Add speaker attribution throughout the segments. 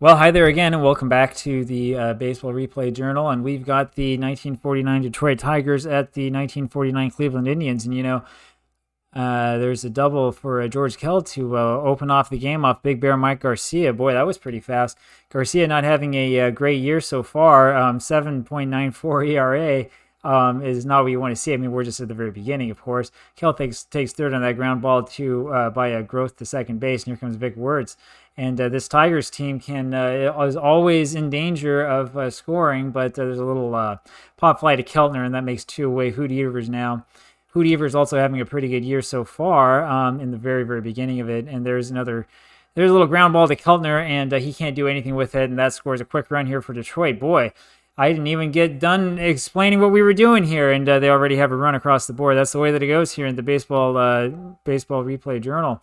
Speaker 1: Well, hi there again, and welcome back to the Baseball Replay Journal. And we've got the 1949 Detroit Tigers at the 1949 Cleveland Indians. And, there's a double for George Kell to open off the game off Big Bear Mike Garcia. Boy, that was pretty fast. Garcia not having a great year so far, 7.94 ERA. Is not what you want to see. I mean, we're just at the very beginning, of course. Kell takes third on that ground ball by a Growth to second base, and here comes Vic Wertz. And this Tigers team is always in danger of scoring, but there's a little pop fly to Keltner, and that makes two away. Hoot Evers now. Hoot Evers also having a pretty good year so far in the very, very beginning of it. And there's a little ground ball to Keltner, and he can't do anything with it, and that scores a quick run here for Detroit. Boy, I didn't even get done explaining what we were doing here, and they already have a run across the board. That's the way that it goes here in the Baseball Replay Journal.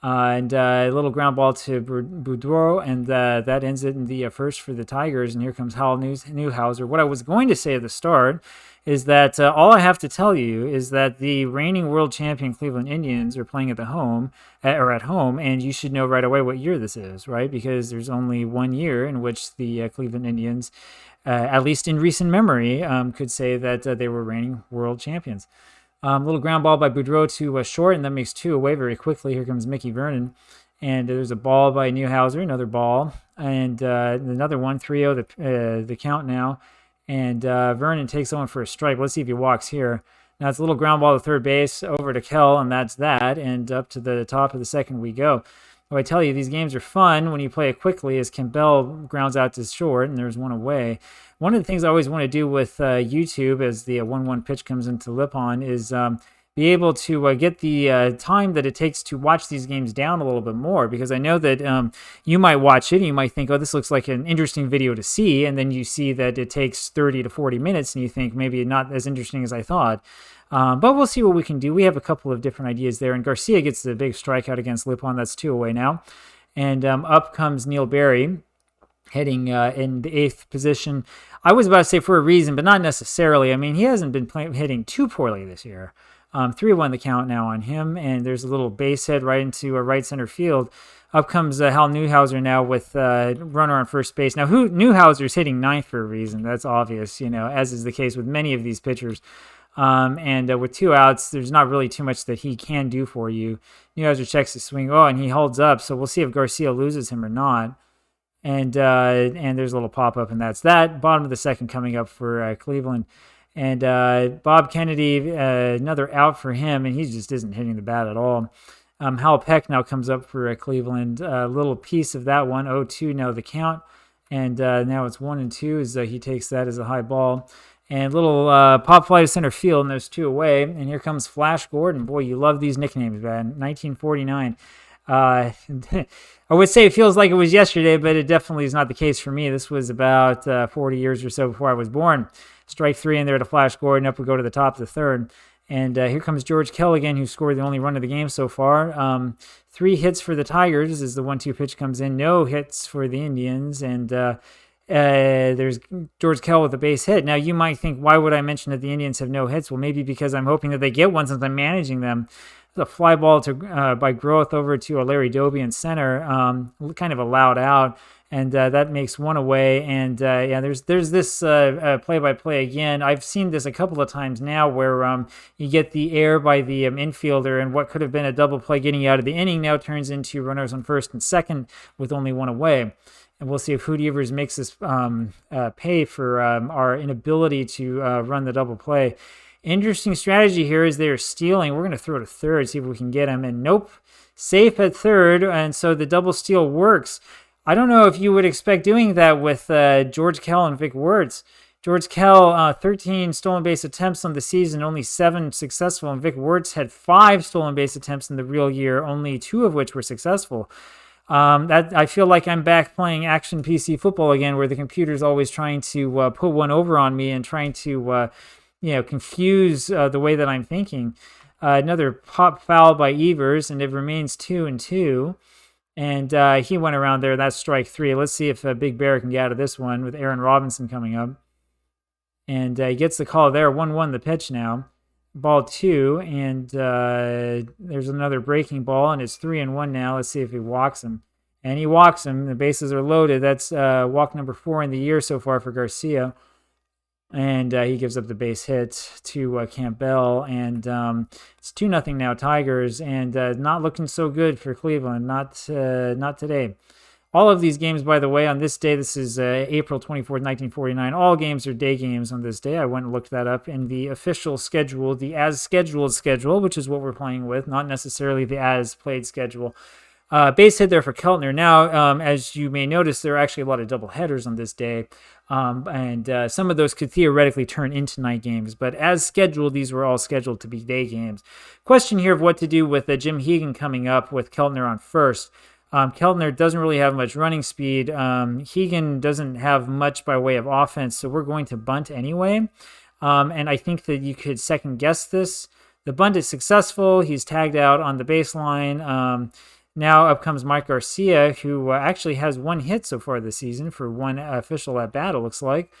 Speaker 1: And a little ground ball to Boudreau, and that ends it in the first for the Tigers. And here comes Hal Newhouser. What I was going to say at the start is that all I have to tell you is that the reigning world champion Cleveland Indians are playing at home, and you should know right away what year this is, right? Because there's only 1 year in which the Cleveland Indians, at least in recent memory, could say that they were reigning world champions. Little ground ball by Boudreau to short, and that makes two away very quickly. Here comes Mickey Vernon. And there's a ball by Newhouser, another ball. And another one, 3-0 the count now. And Vernon takes on for a strike. Let's see if he walks here. Now it's a little ground ball to third base over to Kell, and that's that. And up to the top of the second we go. Oh, I tell you, these games are fun when you play it quickly as Campbell grounds out to short, and there's one away. One of the things I always want to do with YouTube as the 1-1 pitch comes into Lippon is be able to get the time that it takes to watch these games down a little bit more, because I know that you might watch it and you might think, oh, this looks like an interesting video to see, and then you see that it takes 30 to 40 minutes and you think maybe not as interesting as I thought. But we'll see what we can do. We have a couple of different ideas there, and Garcia gets the big strikeout against Lippon. That's two away now. And up comes Neil Berry, hitting in the eighth position. I was about to say for a reason, but not necessarily. I mean, he hasn't been hitting too poorly this year. 3-1 the count now on him, and there's a little base hit right into right center field. Up comes Hal Newhouser now with runner on first base. Now, Newhouser's hitting ninth for a reason. That's obvious, as is the case with many of these pitchers. And with two outs, there's not really too much that he can do for you. Newhouser checks his swing. Oh, and he holds up, so we'll see if Garcia loses him or not. And there's a little pop-up, and that's that. Bottom of the second coming up for Cleveland. And Bob Kennedy, another out for him, and he just isn't hitting the bat at all. Hal Peck now comes up for Cleveland. A little piece of that one, 0-2 now the count. And now it's 1-2 as he takes that as a high ball. And little pop fly to center field, and there's two away. And here comes Flash Gordon. Boy, you love these nicknames, man. 1949. I would say it feels like it was yesterday, but it definitely is not the case for me. This was about 40 years or so before I was born. Strike three in there to Flash Gordon. Up we go to the top of the third. And here comes George Kell again, who scored the only run of the game so far. 3 hits for the Tigers as the 1-2 pitch comes in. No hits for the Indians. And there's George Kell with a base hit. Now, you might think, why would I mention that the Indians have no hits? Well, maybe because I'm hoping that they get one since I'm managing them. The fly ball by Growth over to Larry Doby in center, kind of a loud out, and that makes one away. And there's this play-by-play again. I've seen this a couple of times now where you get the error by the infielder, and what could have been a double play getting out of the inning now turns into runners on first and second with only one away. And we'll see if Hoot Evers makes this pay for our inability to run the double play. Interesting strategy here is they're stealing. We're going to throw to third, see if we can get him. And nope, safe at third. And so the double steal works. I don't know if you would expect doing that with George Kell and Vic Wertz. George Kell, 13 stolen base attempts on the season, only 7 successful. And Vic Wertz had 5 stolen base attempts in the real year, only 2 of which were successful. That I feel like I'm back playing action PC football again, where the computer's always trying to put one over on me and trying to confuse the way that I'm thinking. Another pop foul by Evers, and it remains 2-2. And he went around there. That's strike 3. Let's see if Big Bear can get out of this one with Aaron Robinson coming up. And he gets the call there. 1-1 the pitch now. Ball 2. And there's another breaking ball, and it's 3-1 now. Let's see if he walks him. and he walks him. The bases are loaded. That's walk number 4 in the year so far for Garcia. And he gives up the base hit to Campbell, and it's 2-0 now, Tigers, and not looking so good for Cleveland. Not today. All of these games, by the way, on this day, this is April 24th, 1949. All games are day games on this day. I went and looked that up in the official schedule, the as scheduled schedule, which is what we're playing with, not necessarily the as played schedule. Base hit there for Keltner. Now, as you may notice, there are actually a lot of double headers on this day, and some of those could theoretically turn into night games. But as scheduled, these were all scheduled to be day games. Question here of what to do with Jim Hegan coming up with Keltner on first. Keltner doesn't really have much running speed. Hegan doesn't have much by way of offense, so we're going to bunt anyway. And I think that you could second guess this. The bunt is successful. He's tagged out on the baseline. Now up comes Mike Garcia, who actually has 1 hit so far this season for 1 official at bat, it looks like.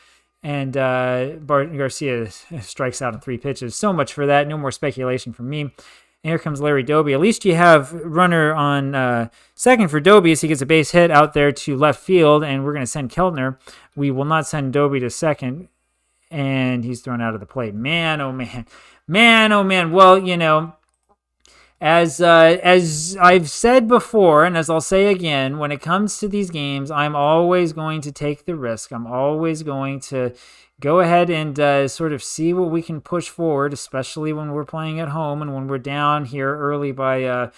Speaker 1: And Garcia strikes out in 3 pitches. So much for that. No more speculation from me. And here comes Larry Doby. At least you have runner on second for Doby as he gets a base hit out there to left field, and we're going to send Keltner. We will not send Doby to second, and he's thrown out of the plate. Man, oh man. Man, oh man. Well, you know, as I've said before, and as I'll say again, when it comes to these games, I'm always going to take the risk. I'm always going to go ahead and sort of see what we can push forward, especially when we're playing at home and when we're down here early by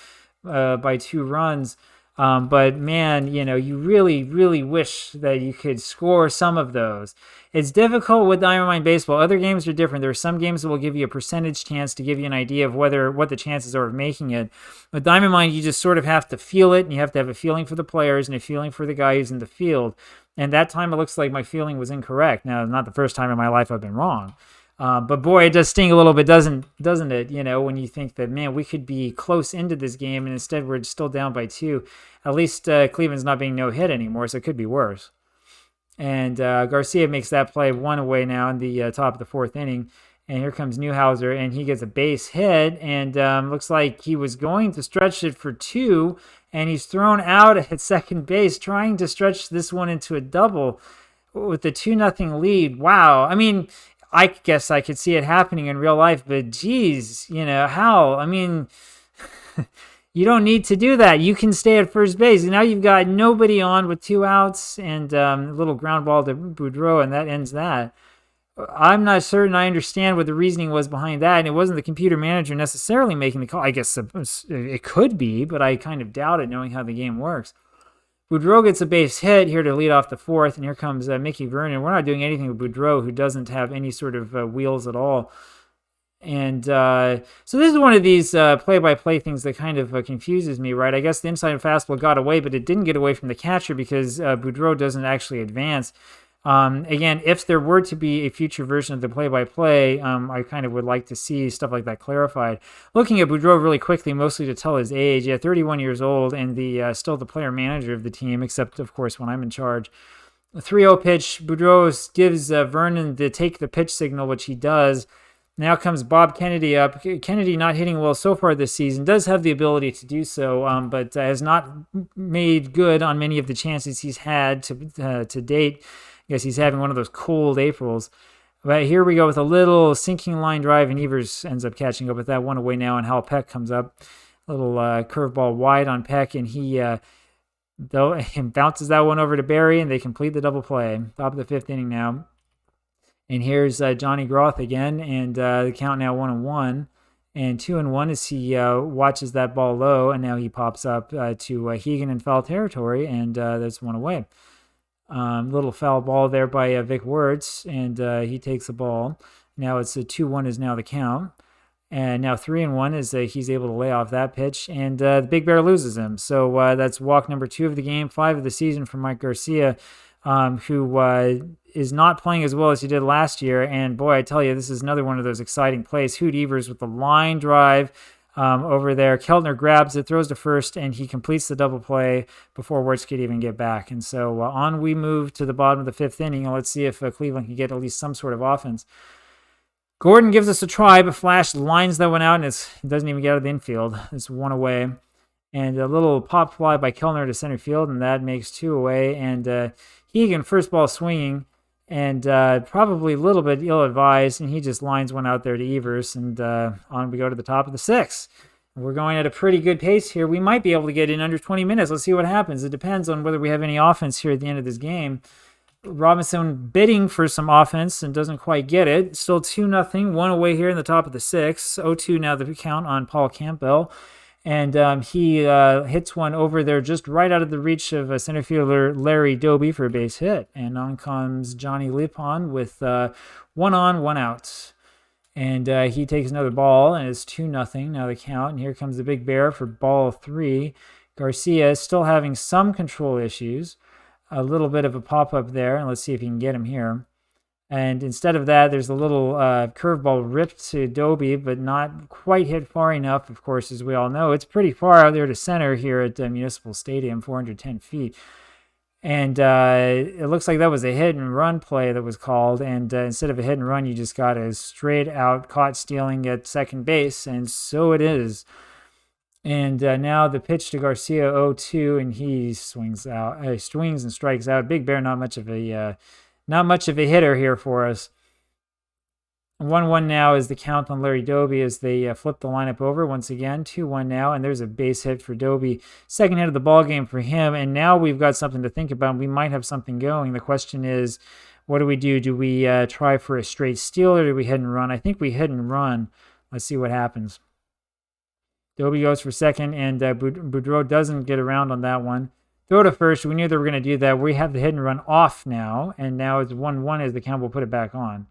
Speaker 1: 2 runs. But man, you know, you really, really wish that you could score some of those. It's difficult with Diamond Mine Baseball. Other games are different. There are some games that will give you a percentage chance to give you an idea of what the chances are of making it. With Diamond Mine, you just sort of have to feel it, and you have to have a feeling for the players and a feeling for the guy who's in the field. And that time it looks like my feeling was incorrect. Now, not the first time in my life I've been wrong. But boy, it does sting a little bit, doesn't it? You know, when you think that, man, we could be close into this game, and instead we're still down by 2. At least Cleveland's not being no-hit anymore, so it could be worse. And Garcia makes that play 1 away now in the top of the 4th inning. And here comes Newhouser, and he gets a base hit, and looks like he was going to stretch it for 2, and he's thrown out at second base, trying to stretch this one into a double with the 2-0 lead. Wow. I mean, I guess I could see it happening in real life, but geez, you know, how? I mean, you don't need to do that. You can stay at first base. And now you've got nobody on with 2 outs and a little ground ball to Boudreau, and that ends that. I'm not certain I understand what the reasoning was behind that, and it wasn't the computer manager necessarily making the call. I guess it could be, but I kind of doubt it knowing how the game works. Boudreau gets a base hit here to lead off the 4th, and here comes Mickey Vernon. We're not doing anything with Boudreau, who doesn't have any sort of wheels at all. And so this is one of these play-by-play things that kind of confuses me, right? I guess the inside fastball got away, but it didn't get away from the catcher because Boudreau doesn't actually advance. Again, if there were to be a future version of the play-by-play, I kind of would like to see stuff like that clarified. Looking at Boudreau really quickly, mostly to tell his age, 31 years old, and still the player-manager of the team, except, of course, when I'm in charge. A 3-0 pitch, Boudreau gives Vernon the take the pitch signal, which he does. Now comes Bob Kennedy up. Kennedy not hitting well so far this season, does have the ability to do so, but has not made good on many of the chances he's had to date. I guess he's having one of those cold Aprils. But here we go with a little sinking line drive, and Evers ends up catching up with that 1 away now, and Hal Peck comes up. A little curveball wide on Peck, and he bounces that one over to Barry, and they complete the double play. Top of the 5th inning now. And here's Johnny Groth again, and the count now 1-1. And 2-1 as he watches that ball low, and now he pops up to Hegan in foul territory, and that's 1 away. Little foul ball there by Vic Wirtz, and he takes the ball. Now it's 2-1 is now the count. And now 3-1 is he's able to lay off that pitch, and the Big Bear loses him. So that's walk number 2 of the game, 5 of the season for Mike Garcia, who is not playing as well as he did last year. And boy, I tell you, this is another one of those exciting plays. Hoot Evers with the line drive over there. Keltner grabs it, throws to first, and he completes the double play before Wirtz could even get back. And so on we move to the bottom of the 5th inning, and let's see if Cleveland can get at least some sort of offense. Gordon gives us a try, but Flash lines that one out, and it doesn't even get out of the infield. It's 1 away. And a little pop fly by Kellner to center field, and that makes 2 away. And Hegan, first ball swinging, and probably a little bit ill-advised, and he just lines one out there to Evers, and on we go to the top of the 6th. We're going at a pretty good pace here. We might be able to get in under 20 minutes. Let's see what happens. It depends on whether we have any offense here at the end of this game. Robinson bidding for some offense and doesn't quite get it. Still 2-0, 1 away here in the top of the 6th. 0-2 now the count on Paul Campbell. And he hits one over there just right out of the reach of center fielder Larry Doby for a base hit. And on comes Johnny Lipon with 1 on, 1 out. And he takes another ball, and it's 2-0 now the count. And here comes the Big Bear for ball 3. Garcia is still having some control issues. A little bit of a pop-up there, and let's see if he can get him here. And instead of that, there's a little curveball ripped to Doby, but not quite hit far enough, of course, as we all know. It's pretty far out there to center here at Municipal Stadium, 410 feet. And it looks like that was a hit-and-run play that was called, and instead of a hit-and-run, you just got a straight-out caught stealing at second base, and so it is. And now the pitch to Garcia, 0-2, and he swings and strikes out. Big Bear, not much of a hitter here for us. 1-1 now is the count on Larry Doby as they flip the lineup over once again. 2-1 now, and there's a base hit for Doby. Second hit of the ball game for him, and now we've got something to think about. We might have something going. The question is, what do we do? Do we try for a straight steal, or do we hit and run? I think we hit and run. Let's see what happens. Doby goes for second, and Boudreau doesn't get around on that one. Throw to first. We knew they were going to do that. We have the hit and run off now, and now it's 1-1 as the count will put it back on.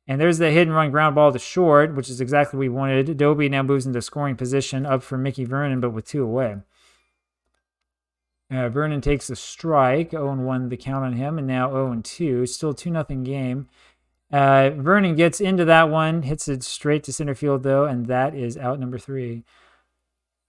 Speaker 1: And there's the hit and run ground ball to short, which is exactly what we wanted. Doby now moves into scoring position, up for Mickey Vernon, but with 2 away. Vernon takes a strike, 0-1 the count on him, and now 0-2. Still 2-0 game. Vernon gets into that one, hits it straight to center field, though, and that is out number 3.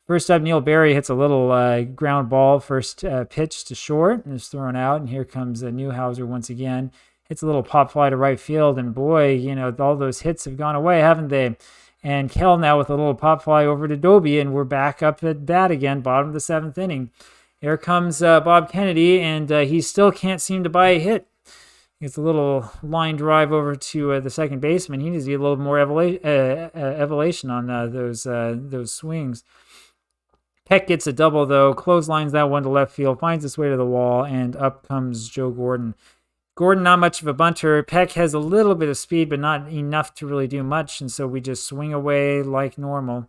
Speaker 1: First up, Neil Berry hits a little ground ball, first pitch to short, and is thrown out. And here comes Newhouser once again. Hits a little pop fly to right field, and boy, all those hits have gone away, haven't they? And Kell now with a little pop fly over to Doby, and we're back up at bat again, bottom of the 7th inning. Here comes Bob Kennedy, and he still can't seem to buy a hit. Gets a little line drive over to the second baseman. He needs to get a little more elevation on those swings. Peck gets a double, though, clotheslines that one to left field, finds its way to the wall, and up comes Joe Gordon. Gordon, not much of a bunter. Peck has a little bit of speed, but not enough to really do much, and so we just swing away like normal.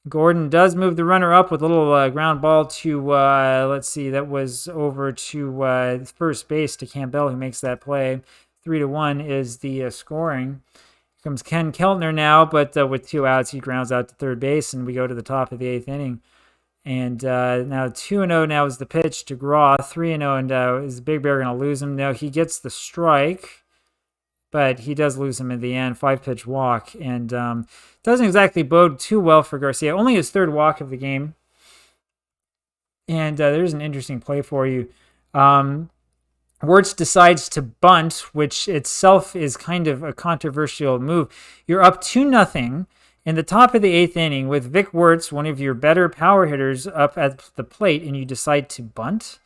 Speaker 1: Gordon does move the runner up with a little ground ball to, let's see, that was over to first base to Campbell, who makes that play. 3-1 is the scoring. Here comes Ken Keltner now, but with 2 outs, he grounds out to third base, and we go to the top of the 8th inning. And now 2-0 now is the pitch to Graw. 3-0, and is the Big Bear going to lose him? No, he gets the strike, but he does lose him in the end. 5-pitch walk, and doesn't exactly bode too well for Garcia. Only his 3rd walk of the game. And there's an interesting play for you. Wirtz decides to bunt, which itself is kind of a controversial move. You're up 2-0 in the top of the 8th inning with Vic Wirtz, one of your better power hitters, up at the plate, and you decide to bunt.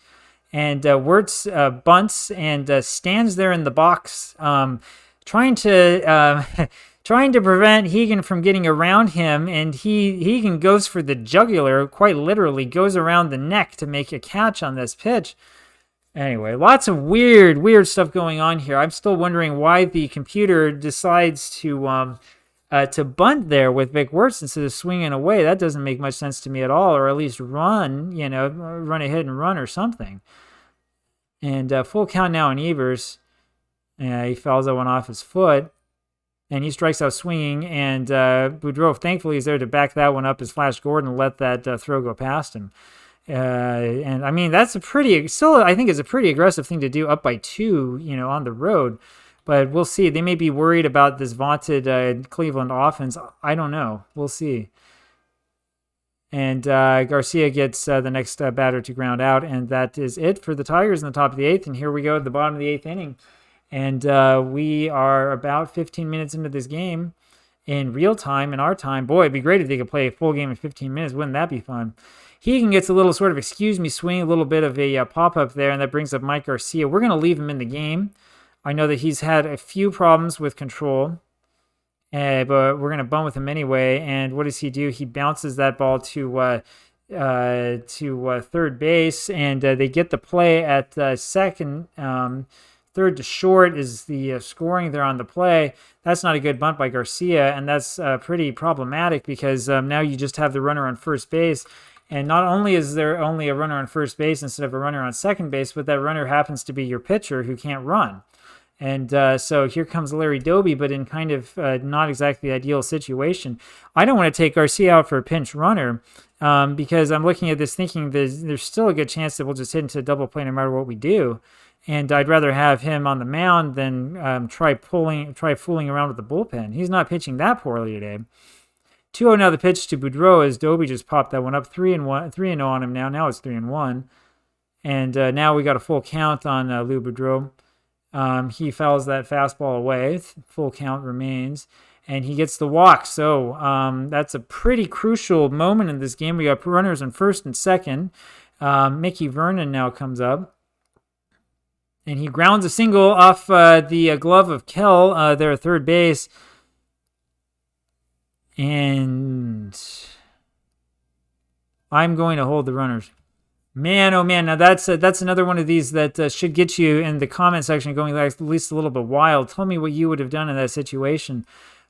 Speaker 1: And Wirtz bunts and stands there in the box, trying to prevent Hegan from getting around him. And Hegan goes for the jugular, quite literally, goes around the neck to make a catch on this pitch. Anyway, lots of weird stuff going on here. I'm still wondering why the computer decides to bunt there with Vic Wirtz instead of swinging away. That doesn't make much sense to me at all, or at least run a hit and run or something. And full count now on Evers. He fouls that one off his foot, and he strikes out swinging, and Boudreau, thankfully, is there to back that one up as Flash Gordon let that throw go past him. And I mean, that's I think is a pretty aggressive thing to do up by 2, on the road. But we'll see. They may be worried about this vaunted Cleveland offense. I don't know. We'll see. And Garcia gets the next batter to ground out, and that is it for the Tigers in the top of the 8th. And here we go at the bottom of the 8th inning. And we are about 15 minutes into this game. in real time, in our time. Boy, it'd be great if they could play a full game in 15 minutes. Wouldn't that be fun? Hegan gets a little sort of excuse me swing, a little bit of a pop-up there, and that brings up Mike Garcia. We're going to leave him in the game. I know that he's had a few problems with control, but we're going to bum with him anyway. And what does he do? He bounces that ball to third base, and they get the play at second. Third to short is the scoring there on the play. That's not a good bunt by Garcia, and that's pretty problematic because now you just have the runner on first base. And not only is there only a runner on first base instead of a runner on second base, but that runner happens to be your pitcher who can't run. And so here comes Larry Doby, but in kind of not exactly the ideal situation. I don't want to take Garcia out for a pinch runner because I'm looking at this thinking there's still a good chance that we'll just hit into a double play no matter what we do. And I'd rather have him on the mound than try fooling around with the bullpen. He's not pitching that poorly today. 2-0 now the pitch to Boudreau as Doby just popped that one up. 3-0 on him now. Now it's 3-1. And now we got a full count on Lou Boudreau. He fouls that fastball away. Full count remains. And he gets the walk. So that's a pretty crucial moment in this game. We got runners on first and second. Mickey Vernon now comes up. And he grounds a single off the glove of Kell there at third base. And I'm going to hold the runners. Man, oh man, now that's another one of these that should get you in the comment section going at least a little bit wild. Tell me what you would have done in that situation.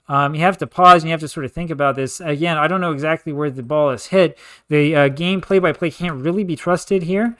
Speaker 1: You have to pause and you have to sort of think about this. Again, I don't know exactly where the ball is hit. The game play-by-play can't really be trusted here.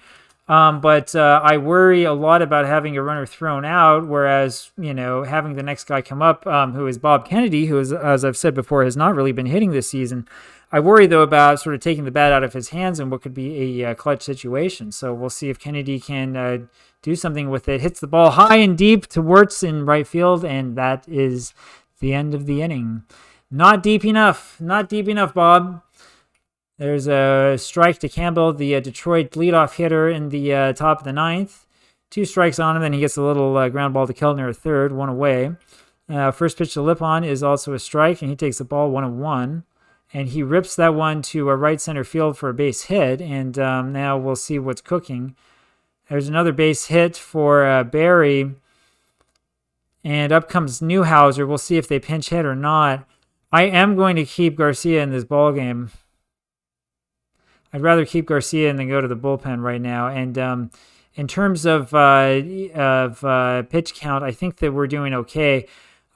Speaker 1: But I worry a lot about having a runner thrown out, whereas, having the next guy come up, who is Bob Kennedy, who, as I've said before, has not really been hitting this season. I worry, though, about sort of taking the bat out of his hands and what could be a clutch situation. So we'll see if Kennedy can do something with it. Hits the ball high and deep to Wirtz in right field, and that is the end of the inning. Not deep enough. Not deep enough, Bob. There's a strike to Campbell, the Detroit leadoff hitter in the top of the ninth. 2 strikes on him, then he gets a little ground ball to Keltner at third, 1 away. First pitch to Lippon is also a strike, and he takes the ball 1-1. And he rips that one to right center field for a base hit, and now we'll see what's cooking. There's another base hit for Barry, and up comes Newhouser. We'll see if they pinch hit or not. I am going to keep Garcia in this ball game. I'd rather keep Garcia than go to the bullpen right now. And in terms of pitch count, I think that we're doing okay.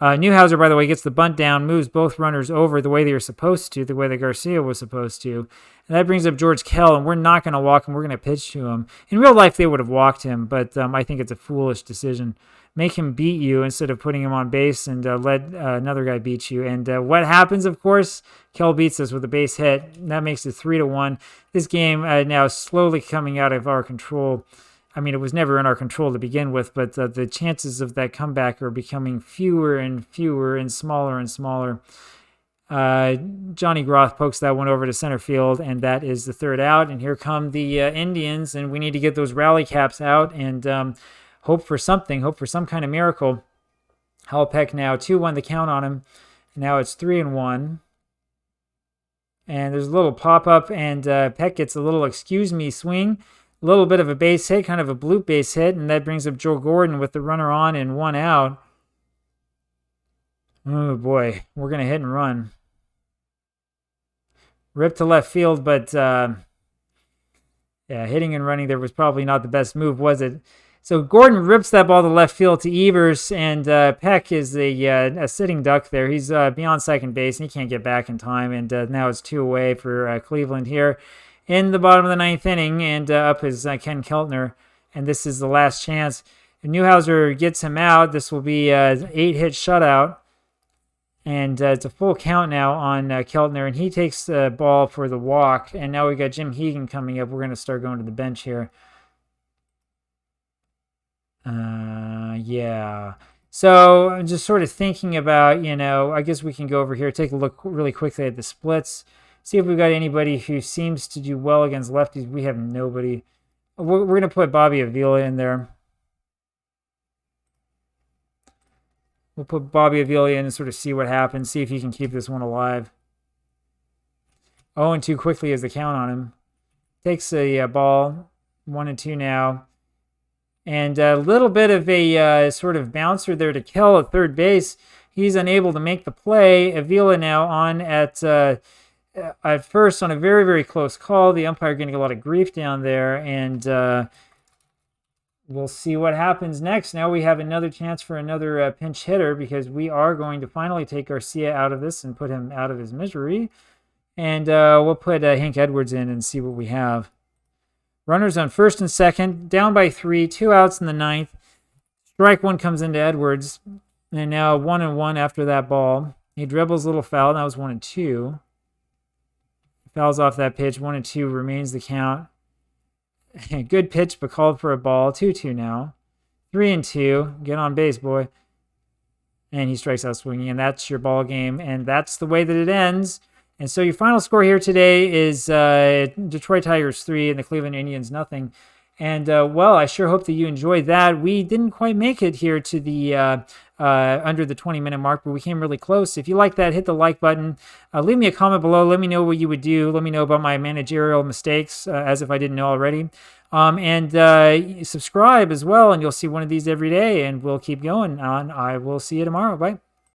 Speaker 1: Newhouser, by the way, gets the bunt down, moves both runners over the way they were supposed to, the way that Garcia was supposed to. And that brings up George Kell, and we're not going to walk him. We're going to pitch to him. In real life, they would have walked him, but I think it's a foolish decision. Make him beat you instead of putting him on base and let another guy beat you. And what happens, of course, Kell beats us with a base hit. That makes it 3-1. This game now is slowly coming out of our control. I mean, it was never in our control to begin with, but the chances of that comeback are becoming fewer and fewer and smaller and smaller. Johnny Groth pokes that one over to center field, and that is the third out. And here come the Indians, and we need to get those rally caps out and hope for something, hope for some kind of miracle. Hal Peck now 2-1 the count on him. Now it's 3-1. And there's a little pop-up, and Peck gets a little excuse me swing. A little bit of a base hit, kind of a bloop base hit, and that brings up Joe Gordon with the runner on and 1 out. Oh boy, we're going to hit and run. Rip to left field, but hitting and running there was probably not the best move, was it? So Gordon rips that ball to left field to Evers, and Peck is a sitting duck there. He's beyond second base, and he can't get back in time, and now it's 2 away for Cleveland here in the bottom of the 9th inning, and up is Ken Keltner, and this is the last chance. If Newhouser gets him out, this will be an 8-hit shutout, and it's a full count now on Keltner, and he takes the ball for the walk, and now we got Jim Hegan coming up. We're going to start going to the bench here. Yeah. So I'm just sort of thinking about, I guess we can go over here, take a look really quickly at the splits. See if we've got anybody who seems to do well against lefties. We have nobody. We're going to put Bobby Avila in there. We'll put Bobby Avila in and sort of see what happens, see if he can keep this one alive. 0-2 quickly is the count on him. Takes a ball, 1-2 now. And a little bit of a sort of bouncer there to Kell at third base. He's unable to make the play. Avila now on at first on a very, very close call. The umpire getting a lot of grief down there. And we'll see what happens next. Now we have another chance for another pinch hitter because we are going to finally take Garcia out of this and put him out of his misery. And we'll put Hank Edwards in and see what we have. Runners on first and second, down by 3, 2 outs in the ninth. Strike one comes into Edwards, and now 1-1 after that ball. He dribbles a little foul. That was 1-2. Fouls off that pitch. 1-2 remains the count. Good pitch, but called for a ball. 2-2 now. 3-2. Get on base, boy. And he strikes out swinging, and that's your ball game. And that's the way that it ends. And so your final score here today is Detroit Tigers 3 and the Cleveland Indians nothing. And, well, I sure hope that you enjoyed that. We didn't quite make it here to the under the 20-minute mark, but we came really close. If you like that, hit the like button. Leave me a comment below. Let me know what you would do. Let me know about my managerial mistakes, as if I didn't know already. And subscribe as well, and you'll see one of these every day, and we'll keep going on. I will see you tomorrow. Bye.